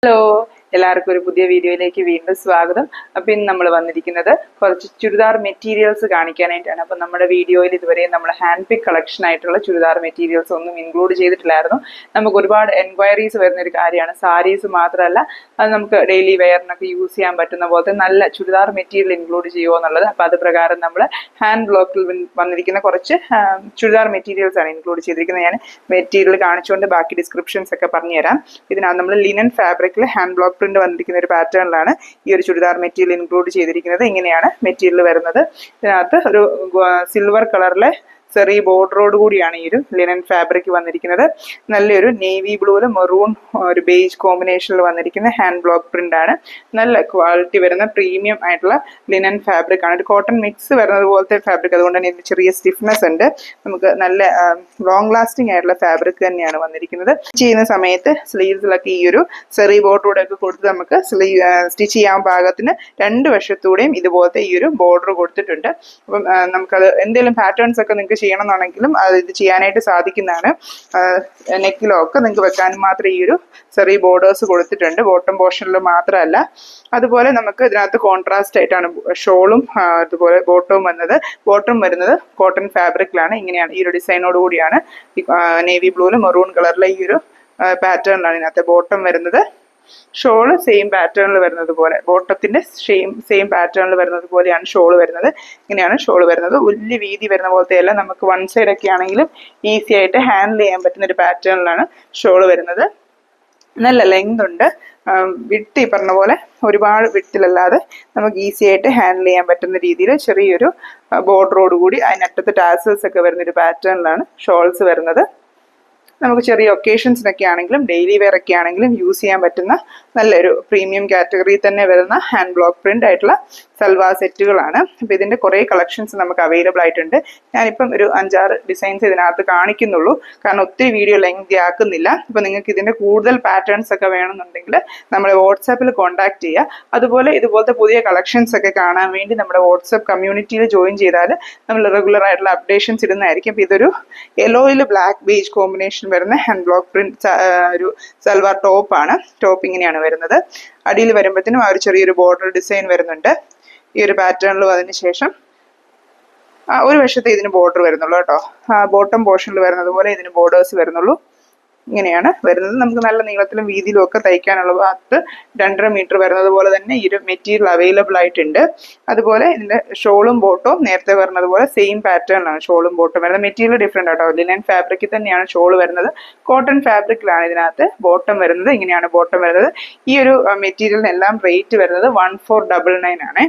Hello, എല്ലാവർക്കും ഒരു പുതിയ വീഡിയോയിലേക്ക് വീണ്ടും സ്വാഗതം. അപ്പം ഇന്ന് നമ്മൾ വന്നിരിക്കുന്നത് കുറച്ച് ചുരിദാർ മെറ്റീരിയൽസ് കാണിക്കാനായിട്ടാണ്. അപ്പം നമ്മുടെ വീഡിയോയിൽ ഇതുവരെ നമ്മൾ ഹാൻഡ് പിക്ക് കളക്ഷൻ ആയിട്ടുള്ള ചുരിദാർ മെറ്റീരിയൽസ് ഒന്നും ഇൻക്ലൂഡ് ചെയ്തിട്ടില്ലായിരുന്നു. നമുക്ക് ഒരുപാട് എൻക്വയറീസ് വരുന്ന ഒരു കാര്യമാണ്. സാരീസ് മാത്രമല്ല, അത് നമുക്ക് ഡെയിലി വെയറിനൊക്കെ യൂസ് ചെയ്യാൻ പറ്റുന്ന പോലത്തെ നല്ല ചുരിദാർ മെറ്റീരിയൽ ഇൻക്ലൂഡ് ചെയ്യുമോ എന്നുള്ളത്. അപ്പം അത് പ്രകാരം നമ്മൾ ഹാൻഡ് ബ്ലോക്കിൽ വന്നിരിക്കുന്ന കുറച്ച് ചുരിദാർ മെറ്റീരിയൽസ് ആണ് ഇൻക്ലൂഡ് ചെയ്തിരിക്കുന്നത്. ഞാൻ മെറ്റീരിയൽ കാണിച്ചുകൊണ്ട് ബാക്കി ഡിസ്ക്രിപ്ഷൻസ് ഒക്കെ പറഞ്ഞുതരാം. ഇതിനകത്ത് നമ്മൾ ലിനൻ ഫാബ്രിക്കിൽ ഹാൻഡ് ബ്ലോക്ക് പ്രിന്റ് വന്നിരിക്കുന്ന ഒരു പാറ്റേണിലാണ് ഈ ഒരു ചുരിദാർ മെറ്റീരിയൽ ഇൻക്ലൂഡ് ചെയ്തിരിക്കുന്നത്. ഇങ്ങനെയാണ് മെറ്റീരിയൽ വരുന്നത്. ഇതിനകത്ത് ഒരു സിൽവർ കളറിലെ ചെറിയ ബോർഡറോട് കൂടിയാണ് ഈ ഒരു ലിനൻ ഫാബ്രിക് വന്നിരിക്കുന്നത്. നല്ലൊരു നേവി ബ്ലൂവിൽ മെറൂൺ ഒരു ബേജ് കോമ്പിനേഷനിൽ വന്നിരിക്കുന്ന ഹാൻഡ് ബ്ലോക്ക് പ്രിന്റ് ആണ്. നല്ല ക്വാളിറ്റി വരുന്ന പ്രീമിയം ആയിട്ടുള്ള ലിനൻ ഫാബ്രിക് ആണ്. ഒരു കോട്ടൺ മിക്സ് വരുന്നത് പോലത്തെ ഫാബ്രിക്, അതുകൊണ്ട് തന്നെ ഇതിന് ചെറിയ സ്റ്റിഫ്നെസ് ഉണ്ട്. നമുക്ക് നല്ല ലോങ് ലാസ്റ്റിംഗ് ആയിട്ടുള്ള ഫാബ്രിക് തന്നെയാണ് വന്നിരിക്കുന്നത്. ചെയ്യുന്ന സമയത്ത് സ്ലീവ്സിലൊക്കെ ഈ ഒരു ചെറിയ ബോർഡറൂടെ ഒക്കെ കൊടുത്ത് നമുക്ക് സ്റ്റിച്ച് ചെയ്യാൻ പാകത്തിന് രണ്ട് വശത്തൂടെയും ഇതുപോലത്തെ ഈ ഒരു ബോർഡർ കൊടുത്തിട്ടുണ്ട്. അപ്പം നമുക്കത് എന്തെങ്കിലും പാറ്റേൺസ് ഒക്കെ നിങ്ങൾക്ക് ചെയ്യണമെന്നാണെങ്കിലും അത് ഇത് ചെയ്യാനായിട്ട് സാധിക്കുന്നതാണ്. നെക്കിലൊക്കെ നിങ്ങൾക്ക് വെക്കാനും മാത്രം ഈ ഒരു ചെറിയ ബോർഡേഴ്സ് കൊടുത്തിട്ടുണ്ട്, ബോട്ടം പോർഷനിൽ മാത്രമല്ല. അതുപോലെ നമുക്ക് ഇതിനകത്ത് കോൺട്രാസ്റ്റ് ആയിട്ടാണ് ഷോളും അതുപോലെ ബോട്ടവും വന്നത്. ബോട്ടം വരുന്നത് കോട്ടൺ ഫാബ്രിക്കിലാണ്. ഇങ്ങനെയാണ് ഈ ഒരു ഡിസൈനോട് കൂടിയാണ് നേവി ബ്ലൂവിൽ മെറൂൺ കളറിലെ ഈ ഒരു പാറ്റേണിലാണ് ഇതിനകത്ത് ബോട്ടം വരുന്നത്. ഷോള് സെയിം പാറ്റേണിൽ വരുന്നത് പോലെ, ബോട്ടത്തിന്റെ സെയിം പാറ്റേണിൽ വരുന്നത് പോലെയാണ് ഷോള് വരുന്നത്. ഇങ്ങനെയാണ് ഷോള് വരുന്നത്. വലിയ വീതി വരുന്ന പോലത്തെയല്ല, നമുക്ക് വൺ സൈഡ് ഒക്കെ ആണെങ്കിലും ഈസി ആയിട്ട് ഹാൻഡിൽ ചെയ്യാൻ പറ്റുന്ന ഒരു പാറ്റേണിലാണ് ഷോള് വരുന്നത്. നല്ല ലെങ്ത് ഉണ്ട്. വിട്ട് ഈ പറഞ്ഞ പോലെ ഒരുപാട് വിട്ടിലല്ലാതെ നമുക്ക് ഈസി ആയിട്ട് ഹാൻഡിൽ ചെയ്യാൻ പറ്റുന്ന രീതിയിൽ ചെറിയൊരു ബോർഡറോട് കൂടി അതിനറ്റത്ത് ടാസൽസ് ഒക്കെ വരുന്നൊരു പാറ്റേണിലാണ് ഷോൾസ് വരുന്നത്. നമുക്ക് ചെറിയ ഒക്കേഷൻസിനൊക്കെ ആണെങ്കിലും ഡെയിലി വെയർ ഒക്കെ ആണെങ്കിലും യൂസ് ചെയ്യാൻ പറ്റുന്ന നല്ലൊരു പ്രീമിയം കാറ്റഗറിയിൽ തന്നെ വരുന്ന ഹാൻഡ് ബ്ലോക്ക് പ്രിന്റ് ആയിട്ടുള്ള സൽവാർ സെറ്റുകളാണ്. അപ്പോൾ ഇതിൻ്റെ കുറേ കളക്ഷൻസ് നമുക്ക് അവൈലബിൾ ആയിട്ടുണ്ട്. ഞാനിപ്പം ഒരു 5-6 ഡിസൈൻസ് ഇതിനകത്ത് കാണിക്കുന്നുള്ളൂ, കാരണം ഒത്തിരി വീഡിയോ ലെങ്തി ആക്കുന്നില്ല. അപ്പോൾ നിങ്ങൾക്ക് ഇതിൻ്റെ കൂടുതൽ പാറ്റേൺസ് ഒക്കെ വേണമെന്നുണ്ടെങ്കിൽ നമ്മളെ വാട്സാപ്പിൽ കോൺടാക്ട് ചെയ്യുക. അതുപോലെ ഇതുപോലത്തെ പുതിയ കളക്ഷൻസ് ഒക്കെ കാണാൻ വേണ്ടി നമ്മുടെ വാട്സാപ്പ് കമ്മ്യൂണിറ്റിയിൽ ജോയിൻ ചെയ്താൽ നമ്മൾ റെഗുലർ ആയിട്ടുള്ള അപ്ഡേഷൻസ് ഇടുന്നതായിരിക്കും. അപ്പോൾ ഇതൊരു യെല്ലോയിൽ ബ്ലാക്ക് ബേജ് കോമ്പിനേഷൻ വരുന്ന ഹാൻഡ് ബ്ലോക്ക് പ്രിന്റ് ഒരു സൽവാർ ടോപ്പാണ്. ടോപ്പ് ഇങ്ങനെയാണ് വരുന്നത്. അടിയിൽ വരുമ്പോഴത്തേനും ആ ഒരു ചെറിയൊരു ബോർഡർ ഡിസൈൻ വരുന്നുണ്ട് ഈ ഒരു പാറ്റേണിലും. അതിനുശേഷം ഒരു വശത്തെ ഇതിന് ബോർഡർ വരുന്നുള്ളൂ കേട്ടോ. ബോട്ടം പോർഷനിൽ വരുന്നത് പോലെ ഇതിന് ബോർഡേഴ്സ് വരുന്നുള്ളൂ. ഇങ്ങനെയാണ് വരുന്നത്. നമുക്ക് നല്ല നീളത്തിലും വീതിയിലും ഒക്കെ തയ്ക്കാനുള്ള ഭാഗത്ത് 2.5 മീറ്റർ വരുന്നത് പോലെ തന്നെ ഈ ഒരു മെറ്റീരിയൽ അവൈലബിൾ ആയിട്ടുണ്ട്. അതുപോലെ ഇതിന്റെ ഷോളും ബോട്ടവും നേരത്തെ വരുന്നത് പോലെ സെയിം പാറ്റേണിലാണ് ഷോളും ബോട്ടും വരുന്നത്. മെറ്റീരിയൽ ഡിഫറെന്റ് ആട്ടോ. ലിനൻ ഫാബ്രിക്കിൽ തന്നെയാണ് ഷോൾ വരുന്നത്. കോട്ടൺ ഫാബ്രിക്കിലാണ് ഇതിനകത്ത് ബോട്ടം വരുന്നത്. ഇങ്ങനെയാണ് ബോട്ടം വരുന്നത്. ഈ ഒരു മെറ്റീരിയലിനെല്ലാം റേറ്റ് വരുന്നത് 1499 ആണ്.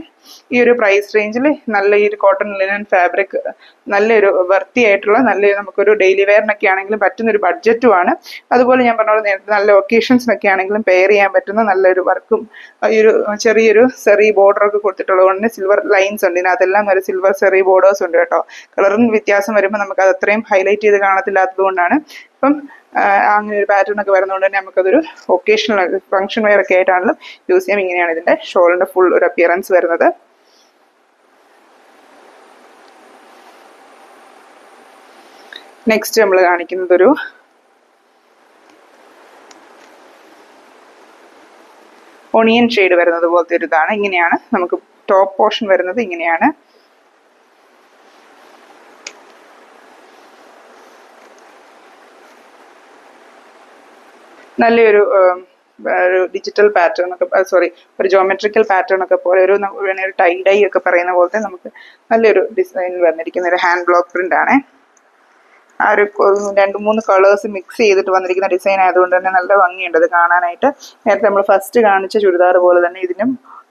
ഈ ഒരു പ്രൈസ് റേഞ്ചിൽ നല്ല ഈ ഒരു കോട്ടൺ ലിനൻ ഫാബ്രിക് നല്ലൊരു വർത്തി ആയിട്ടുള്ള നല്ലൊരു നമുക്കൊരു ഡെയിലി വെയറിനൊക്കെ ആണെങ്കിലും പറ്റുന്നൊരു ബഡ്ജറ്റുമാണ്. അതുപോലെ ഞാൻ പറഞ്ഞ പോലെ നേരത്തെ നല്ല ഒക്കേഷൻസിനൊക്കെ ആണെങ്കിലും പെയർ ചെയ്യാൻ പറ്റുന്ന നല്ലൊരു വർക്കും ഈ ഒരു ചെറിയൊരു സെറി ബോർഡറൊക്കെ കൊടുത്തിട്ടുള്ളത് കൊണ്ട് സിൽവർ ലൈൻസ് ഉണ്ട്. ഇതിനകത്തെല്ലാം ഒരു സിൽവർ സെറി ബോർഡേഴ്സ് ഉണ്ട് കേട്ടോ. കളറിന് വ്യത്യാസം വരുമ്പോൾ നമുക്ക് അത് അത്രയും ഹൈലൈറ്റ് ചെയ്ത് കാണത്തില്ലാത്തത് കൊണ്ടാണ്. ഇപ്പം അങ്ങനെ ഒരു പാറ്റേൺ ഒക്കെ വരുന്നതുകൊണ്ട് തന്നെ നമുക്കതൊരു ഒക്കേഷണൽ ഫംഗ്ഷൻ വെയർ ഒക്കെ ആയിട്ടാണെങ്കിലും യൂസ് ചെയ്യാം. ഇങ്ങനെയാണ് ഇതിന്റെ ഷോളിന്റെ ഫുൾ ഒരു അപ്പിയറൻസ് വരുന്നത്. നെക്സ്റ്റ് നമ്മൾ കാണിക്കുന്നത് ഒരു ഒണിയൻ ഷെയ്ഡ് വരുന്നത് പോലത്തെ ഒരു ഇതാണ്. ഇങ്ങനെയാണ് നമുക്ക് ടോപ്പ് പോർഷൻ വരുന്നത്. ഇങ്ങനെയാണ് നല്ലൊരു ഡിജിറ്റൽ പാറ്റേൺ ഒക്കെ ഒരു ജോമെട്രിക്കൽ പാറ്റേൺ ഒക്കെ പോലെ ഒരു ടൈ ഡൈ ഒക്കെ പറയുന്ന പോലത്തെ നമുക്ക് നല്ലൊരു ഡിസൈൻ വന്നിരിക്കുന്ന ഒരു ഹാൻഡ് ബ്ലോക്ക് പ്രിന്റ് ആണ്. ആ ഒരു 2-3 കളേഴ്സ് മിക്സ് ചെയ്തിട്ട് വന്നിരിക്കുന്ന ഡിസൈൻ ആയതുകൊണ്ട് തന്നെ നല്ല ഭംഗിയുണ്ട് അത് കാണാനായിട്ട്. നേരത്തെ നമ്മൾ ഫസ്റ്റ് കാണിച്ച ചുരിദാർ പോലെ തന്നെ ഇതിനും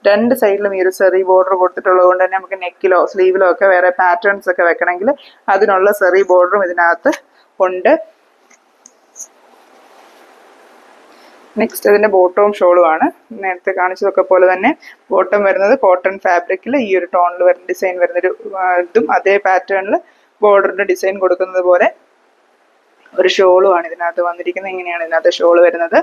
2 സൈഡിലും ഈ ഒരു സെറി ബോർഡർ കൊടുത്തിട്ടുള്ളത് കൊണ്ട് തന്നെ നമുക്ക് നെക്കിലോ സ്ലീവിലോ ഒക്കെ വേറെ പാറ്റേൺസ് ഒക്കെ വെക്കണമെങ്കിൽ അതിനുള്ള സെറി ബോർഡറും ഇതിനകത്ത് ഉണ്ട്. നെക്സ്റ്റ് അതിന്റെ ബോട്ടവും ഷോളും ആണ്. നേരത്തെ കാണിച്ചതൊക്കെ പോലെ തന്നെ ബോട്ടം വരുന്നത് കോട്ടൺ ഫാബ്രിക്കിൽ ഈ ഒരു ടോണിൽ വരുന്ന ഡിസൈൻ വരുന്നൊരു ഇതും അതേ പാറ്റേണിൽ ബോർഡറിന്റെ ഡിസൈൻ കൊടുക്കുന്നത് പോലെ ഒരു ഷോളും ആണ് ഇതിനകത്ത് വന്നിരിക്കുന്നത്. ഇങ്ങനെയാണ് ഇതിനകത്ത് ഷോള് വരുന്നത്.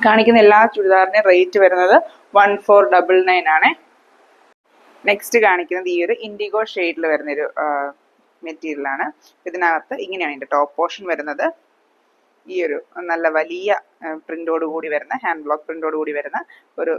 കാണിക്കുന്ന എല്ലാ ചുരിദാറിന്റെയും റേറ്റ് വരുന്നത് 1499 ആണ്. നെക്സ്റ്റ് കാണിക്കുന്നത് ഈ ഒരു ഇൻഡിഗോ ഷെയ്ഡിൽ വരുന്നൊരു മെറ്റീരിയലാണ്. ഇതിനകത്ത് ഇങ്ങനെയാണ് ഇതിൻ്റെ ടോപ്പ് പോർഷൻ വരുന്നത്. ഈ ഒരു നല്ല വലിയ പ്രിന്റോട് കൂടി വരുന്ന ഹാൻഡ് ബ്ലോക്ക് പ്രിന്റോട് കൂടി വരുന്ന ഒരു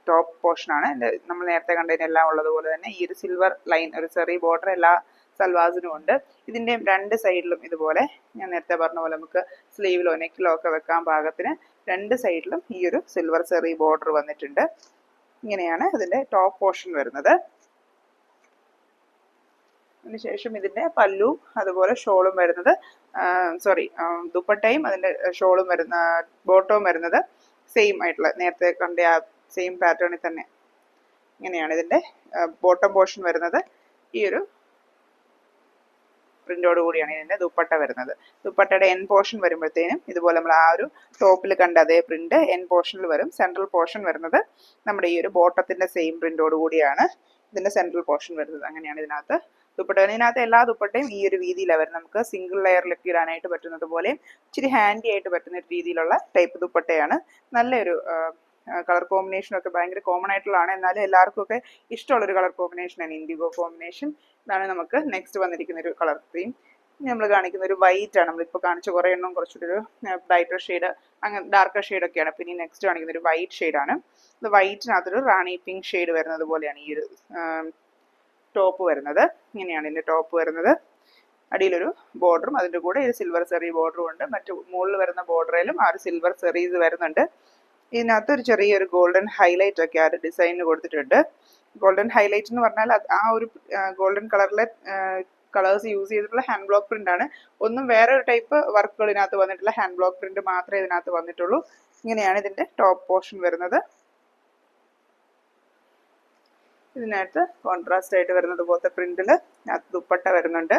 ടോപ്പ് പോർഷനാണ്. നമ്മൾ നേരത്തെ കണ്ടതിനെല്ലാം ഉള്ളതുപോലെ തന്നെ ഈ ഒരു സിൽവർ ലൈൻ ഒരു ചെറിയ ബോർഡർ എല്ലാ സൽവാസിനും ഉണ്ട്. ഇതിൻ്റെയും രണ്ട് സൈഡിലും ഇതുപോലെ ഞാൻ നേരത്തെ പറഞ്ഞ പോലെ നമുക്ക് സ്ലീവിലോ നെക്കിലോ ഒക്കെ വെക്കാൻ പാകത്തിന് രണ്ട് സൈഡിലും ഈ ഒരു സിൽവർ ചെറിയ ബോർഡർ വന്നിട്ടുണ്ട്. ഇങ്ങനെയാണ് ഇതിൻ്റെ ടോപ്പ് പോർഷൻ വരുന്നത്. അതിനുശേഷം ഇതിൻ്റെ പല്ലു അതുപോലെ ഷോളും വരുന്നത് ദുപ്പട്ടയും അതിൻ്റെ ഷോളും വരുന്ന ബോട്ടവും വരുന്നത് സെയിം ആയിട്ടുള്ള നേരത്തെ കണ്ട ആ സെയിം പാറ്റേണിൽ തന്നെ. ഇങ്ങനെയാണ് ഇതിൻ്റെ ബോട്ടം പോർഷൻ വരുന്നത്. ഈ ഒരു പ്രിന്റോട് കൂടിയാണ് ഇതിൻ്റെ ദുപ്പട്ട വരുന്നത്. ദുപ്പട്ടയുടെ എൻ പോർഷൻ വരുമ്പോഴത്തേനും ഇതുപോലെ നമ്മൾ ആ ഒരു ടോപ്പിൽ കണ്ട അതേ പ്രിന്റ് എൻ പോർഷനിൽ വരും. സെൻട്രൽ പോർഷൻ വരുന്നത് നമ്മുടെ ഈ ഒരു ബോട്ടത്തിന്റെ സെയിം പ്രിന്റോട് കൂടിയാണ് ഇതിന്റെ സെൻട്രൽ പോർഷൻ വരുന്നത്. അങ്ങനെയാണ് ഇതിനകത്ത് ദുപ്പട്ട. ഇതിനകത്ത് എല്ലാ ദുപ്പട്ടയും ഈ ഒരു രീതിയിലാണ് വരുന്നത്. നമുക്ക് സിംഗിൾ ലെയറിലൊക്കെ ഇടാനായിട്ട് പറ്റുന്നത് പോലെയും ഇച്ചിരി ഹാൻഡി ആയിട്ട് പറ്റുന്ന ഒരു രീതിയിലുള്ള ടൈപ്പ് ദുപ്പട്ടയാണ്. നല്ലൊരു കളർ കോമ്പിനേഷനൊക്കെ ഭയങ്കര കോമൺ ആയിട്ടുള്ളതാണ്. എന്നാലും എല്ലാവർക്കും ഒക്കെ ഇഷ്ടമുള്ളൊരു കളർ കോമ്പിനേഷനാണ് ഇൻഡിഗോ കോമ്പിനേഷൻ. ഇതാണ് നമുക്ക് നെക്സ്റ്റ് വന്നിരിക്കുന്ന ഒരു കളർ തീം. നമ്മൾ കാണിക്കുന്ന ഒരു വൈറ്റ് ആണ്. നമ്മളിപ്പോൾ കാണിച്ച കുറേ എണ്ണം കുറച്ചുകൂടി ഒരു ബ്രൈറ്റർ ഷെയ്ഡ് അങ്ങനെ ഡാർക്കർ ഷെയ്ഡൊക്കെയാണ്. പിന്നെ നെക്സ്റ്റ് കാണിക്കുന്ന ഒരു വൈറ്റ് ഷെയ്ഡാണ്. ഇത് വൈറ്റിനകത്തൊരു റാണി പിങ്ക് ഷെയ്ഡ് വരുന്നത് പോലെയാണ് ഈ ഒരു ടോപ്പ് വരുന്നത്. ഇങ്ങനെയാണ് ഇതിൻ്റെ ടോപ്പ് വരുന്നത്. അടിയിലൊരു ബോർഡറും അതിൻ്റെ കൂടെ ഒരു സിൽവർ സെറി ബോർഡറും ഉണ്ട്. മറ്റു മുകളിൽ വരുന്ന ബോർഡറിലും ആ ഒരു സിൽവർ സെറീസ് വരുന്നുണ്ട്. ഇതിനകത്ത് ഒരു ചെറിയൊരു ഗോൾഡൻ ഹൈലൈറ്റ് ഒക്കെ ആ ഒരു ഡിസൈനിന് കൊടുത്തിട്ടുണ്ട്. ഗോൾഡൻ ഹൈലൈറ്റ് എന്ന് പറഞ്ഞാൽ ആ ഒരു ഗോൾഡൻ കളറിലെ കളേഴ്സ് യൂസ് ചെയ്തിട്ടുള്ള ഹാൻഡ് ബ്ലോക്ക് പ്രിന്റ് ആണ്. ഒന്നും വേറെ ഒരു ടൈപ്പ് വർക്കുകൾ ഇതിനകത്ത് വന്നിട്ടില്ല. ഹാൻഡ് ബ്ലോക്ക് പ്രിന്റ് മാത്രമേ ഇതിനകത്ത് വന്നിട്ടുള്ളൂ. ഇങ്ങനെയാണ് ഇതിന്റെ ടോപ്പ് പോർഷൻ വരുന്നത്. ഇതിനകത്ത് കോൺട്രാസ്റ്റ് ആയിട്ട് വരുന്നത് പോലത്തെ പ്രിന്റില് ദുപ്പട്ട വരുന്നുണ്ട്.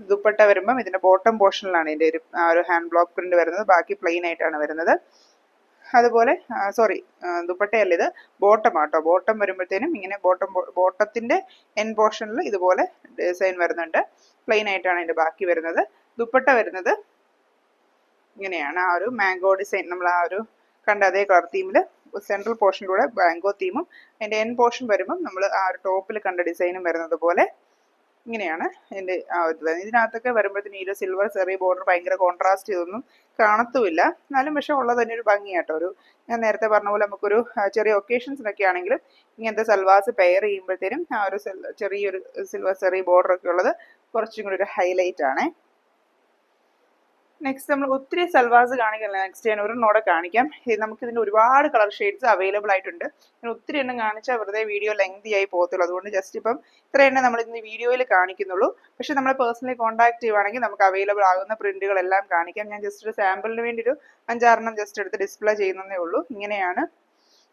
ദുപ്പട്ട വരുമ്പം ഇതിന്റെ ബോട്ടം പോർഷനിലാണ് ഇതിന്റെ ഒരു ഹാൻഡ് ബ്ലോക്ക് പ്രിന്റ് വരുന്നത്. ബാക്കി പ്ലെയിൻ ആയിട്ടാണ് വരുന്നത്. അതുപോലെ ദുപ്പട്ടയല്ല, ഇത് ബോട്ടം ആട്ടോ. ബോട്ടം വരുമ്പോഴത്തേനും ഇങ്ങനെ ബോട്ടത്തിന്റെ എൻ പോർഷനിൽ ഇതുപോലെ ഡിസൈൻ വരുന്നുണ്ട്. പ്ലെയിൻ ആയിട്ടാണ് അതിന്റെ ബാക്കി വരുന്നത്. ദുപ്പട്ട വരുന്നത് ഇങ്ങനെയാണ്. ആ ഒരു മാംഗോ ഡിസൈൻ നമ്മൾ ആ ഒരു കണ്ട അതേ കളർ തീമിൽ സെൻട്രൽ പോർഷനിലൂടെ മാംഗോ തീമും അതിന്റെ എൻ പോർഷൻ വരുമ്പം നമ്മൾ ആ ഒരു ടോപ്പിൽ കണ്ട ഡിസൈനും വരുന്നത് പോലെ ഇങ്ങനെയാണ് ഇതിന്റെ ആ ഒരു. ഇതിനകത്തൊക്കെ വരുമ്പോഴത്തേന് ഈ ഒരു സിൽവർ ചെറിയ ബോർഡർ ഭയങ്കര കോൺട്രാസ്റ്റ് ചെയ്തൊന്നും കാണത്തുമില്ല. എന്നാലും പക്ഷെ ഉള്ളത് തന്നെ ഒരു ഭംഗിയാട്ടോ. ഒരു ഞാൻ നേരത്തെ പറഞ്ഞ പോലെ നമുക്കൊരു ചെറിയ ഒക്കേഷൻസിനൊക്കെ ആണെങ്കിലും ഇങ്ങനത്തെ സൽവാസ് പെയർ ചെയ്യുമ്പോഴത്തേനും ആ ഒരു ചെറിയൊരു സിൽവർ ചെറിയ ബോർഡർ ഒക്കെ ഉള്ളത് കുറച്ചും കൂടി ഒരു ഹൈലൈറ്റ് ആണ്. നെക്സ്റ്റ് നമ്മൾ ഒത്തിരി സൽവാസ് കാണിക്കില്ല. നെക്സ്റ്റ് ഞാൻ ഒരെണ്ണോടെ കാണിക്കാം. നമുക്കിതിൻ്റെ ഒരുപാട് കളർ ഷെയ്ഡ്സ് അവൈലബിൾ ആയിട്ടുണ്ട്. ഞാൻ ഒത്തിരി എണ്ണം കാണിച്ചാൽ വെറുതെ വീഡിയോ ലെങ്തി ആയി പോകത്തുള്ളൂ. അതുകൊണ്ട് ജസ്റ്റ് ഇപ്പം ഇത്ര എണ്ണം നമ്മൾ ഇന്ന് വീഡിയോയിൽ കാണിക്കുന്നുള്ളൂ. പക്ഷെ നമ്മളെ പേഴ്സണലി കോൺടാക്ട് ചെയ്യുവാണെങ്കിൽ നമുക്ക് അവൈലബിൾ ആകുന്ന പ്രിന്റുകളെല്ലാം കാണിക്കാം. ഞാൻ ജസ്റ്റ് ഒരു സാമ്പിളിന് വേണ്ടി ഒരു 5-6 ജസ്റ്റ് എടുത്ത് ഡിസ്പ്ലേ ചെയ്യുന്നതേ ഉള്ളൂ. ഇങ്ങനെയാണ്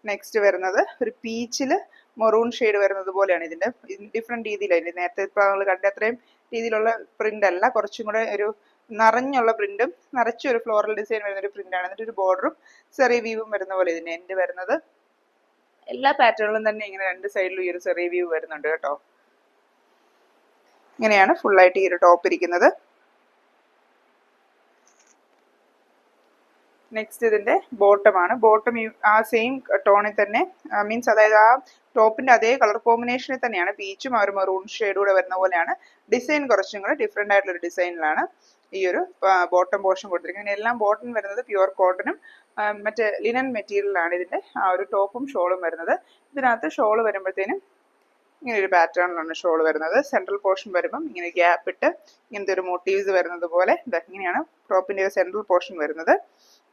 നെക്സ്റ്റ് വരുന്നത്. ഒരു പീച്ചിൽ മെറൂൺ ഷെയ്ഡ് വരുന്നത് പോലെയാണ് ഇതിൻ്റെ ഡിഫറെൻറ്റ് രീതിയിലാണ്. നേരത്തെ ഇപ്പോൾ നമ്മൾ കണ്ട അത്രയും രീതിയിലുള്ള പ്രിന്റ് അല്ല, കുറച്ചും കൂടെ ഒരു നിറഞ്ഞുള്ള പ്രിന്റും നിറച്ചൊരു ഫ്ലോറൽ ഡിസൈൻ വരുന്ന ഒരു പ്രിന്റാണ്. എന്നിട്ട് ഒരു ബോർഡറും ചെറിയ വ്യൂവും വരുന്ന പോലെ ഇതിന്റെ എൻഡ് വരുന്നത്. എല്ലാ പാറ്റേണിലും തന്നെ ഇങ്ങനെ രണ്ട് സൈഡിലും ഈ ഒരു ചെറിയ വ്യൂ വരുന്നുണ്ട് കേട്ടോ. ഇങ്ങനെയാണ് ഫുള്ളായിട്ട് ഈ ഒരു ടോപ്പ് ഇരിക്കുന്നത്. നെക്സ്റ്റ് ഇതിന്റെ ബോട്ടമാണ്. ബോട്ടം ആ സെയിം ടോണിൽ തന്നെ മീൻസ് അതായത് ആ ടോപ്പിന്റെ അതേ കളർ കോമ്പിനേഷനിൽ തന്നെയാണ് പീച്ചും ആ ഒരു മെറൂൺ ഷെയ്ഡൂടെ വരുന്ന പോലെയാണ്. ഡിസൈൻ കുറച്ചും കൂടെ ഡിഫറെന്റ് ആയിട്ടുള്ള ഒരു ഡിസൈനിലാണ് ഈ ഒരു ബോട്ടം പോർഷൻ കൊടുത്തിരിക്കുന്നത്. എല്ലാം ബോട്ടം വരുന്നത് പ്യുവർ കോട്ടണും മറ്റേ ലിനൻ മെറ്റീരിയലാണ് ഇതിന്റെ ആ ഒരു ടോപ്പും ഷോളും വരുന്നത്. ഇതിനകത്ത് ഷോള് വരുമ്പോഴത്തേനും ഇങ്ങനെ ഒരു പാറ്റേണിലാണ് ഷോൾ വരുന്നത്. സെൻട്രൽ പോർഷൻ വരുമ്പം ഇങ്ങനെ ഗ്യാപ്പ് ഇട്ട് ഇങ്ങനത്തെ ഒരു മോട്ടീവ്സ് വരുന്നത് പോലെ ഇങ്ങനെയാണ് ടോപ്പിന്റെ ഒരു സെൻട്രൽ പോർഷൻ വരുന്നത്.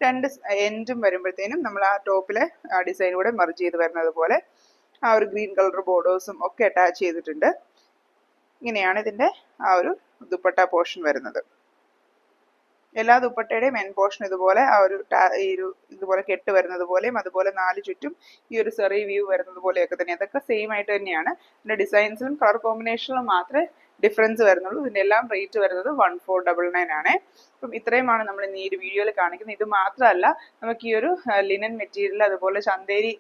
രണ്ട് എൻഡും വരുമ്പോഴത്തേനും നമ്മൾ ആ ടോപ്പിലെ ഡിസൈൻ കൂടെ മെർജ് ചെയ്ത് വരുന്നത് പോലെ ആ ഒരു ഗ്രീൻ കളർ ബോർഡേഴ്സും ഒക്കെ അറ്റാച്ച് ചെയ്തിട്ടുണ്ട്. ഇങ്ങനെയാണ് ഇതിന്റെ ആ ഒരു ദുപ്പട്ട പോർഷൻ വരുന്നത്. എല്ലാ ദുപ്പട്ടയുടെയും എൻ പോർഷൻ ഇതുപോലെ ആ ഒരു ഇതുപോലെ കെട്ട് വരുന്നത് പോലെയും അതുപോലെ 4 ചുറ്റും ഈ ഒരു ചെറിയ വ്യൂ വരുന്നത് പോലെയൊക്കെ തന്നെ. അതൊക്കെ സെയിം ആയിട്ട് തന്നെയാണ്. ഇതിന്റെ ഡിസൈൻസിലും കളർ കോമ്പിനേഷനിലും മാത്രമേ ഡിഫറൻസ് വരുന്നുള്ളൂ. ഇതിന്റെ എല്ലാം റേറ്റ് വരുന്നത് 1499 ആണ്. അപ്പം ഇത്രയുമാണ് നമ്മൾ ഇന്ന് ഈ ഒരു വീഡിയോയിൽ കാണിക്കുന്നത്. ഇത് മാത്രമല്ല, നമുക്ക് ഈ ഒരു ലിനൻ മെറ്റീരിയൽ അതുപോലെ Chanderi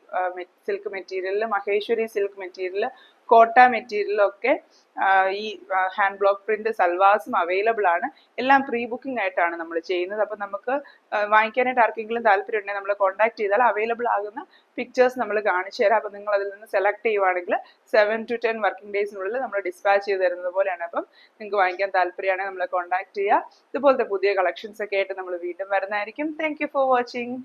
silk material, Maheshwari silk material കോട്ട മെറ്റീരിയലൊക്കെ ഈ ഹാൻഡ് ബ്ലോക്ക് പ്രിന്റ് സൽവാസും അവൈലബിൾ ആണ്. എല്ലാം പ്രീ ബുക്കിംഗ് ആയിട്ടാണ് നമ്മൾ ചെയ്യുന്നത്. അപ്പം നമുക്ക് വാങ്ങിക്കാനായിട്ട് ആർക്കെങ്കിലും താല്പര്യം ഉണ്ടെങ്കിൽ നമ്മൾ കോൺടാക്ട് ചെയ്താൽ അവൈലബിൾ ആകുന്ന പിക്ചേഴ്സ് നമ്മൾ കാണിച്ചു തരാം. അപ്പം നിങ്ങൾ അതിൽ നിന്ന് സെലക്ട് ചെയ്യുവാണെങ്കിൽ 7 to 10 വർക്കിംഗ് ഡേയ്സിനുള്ളിൽ നമ്മൾ ഡിസ്പാച്ച് ചെയ്ത് തരുന്നത് പോലെയാണ്. അപ്പം നിങ്ങൾക്ക് വാങ്ങിക്കാൻ താല്പര്യമാണെങ്കിൽ നമ്മളെ കോൺടാക്ട് ചെയ്യുക. ഇതുപോലത്തെ പുതിയ കളക്ഷൻസ് ഒക്കെ ആയിട്ട് നമ്മൾ വീണ്ടും വരുന്നതായിരിക്കും. Thank you for watching.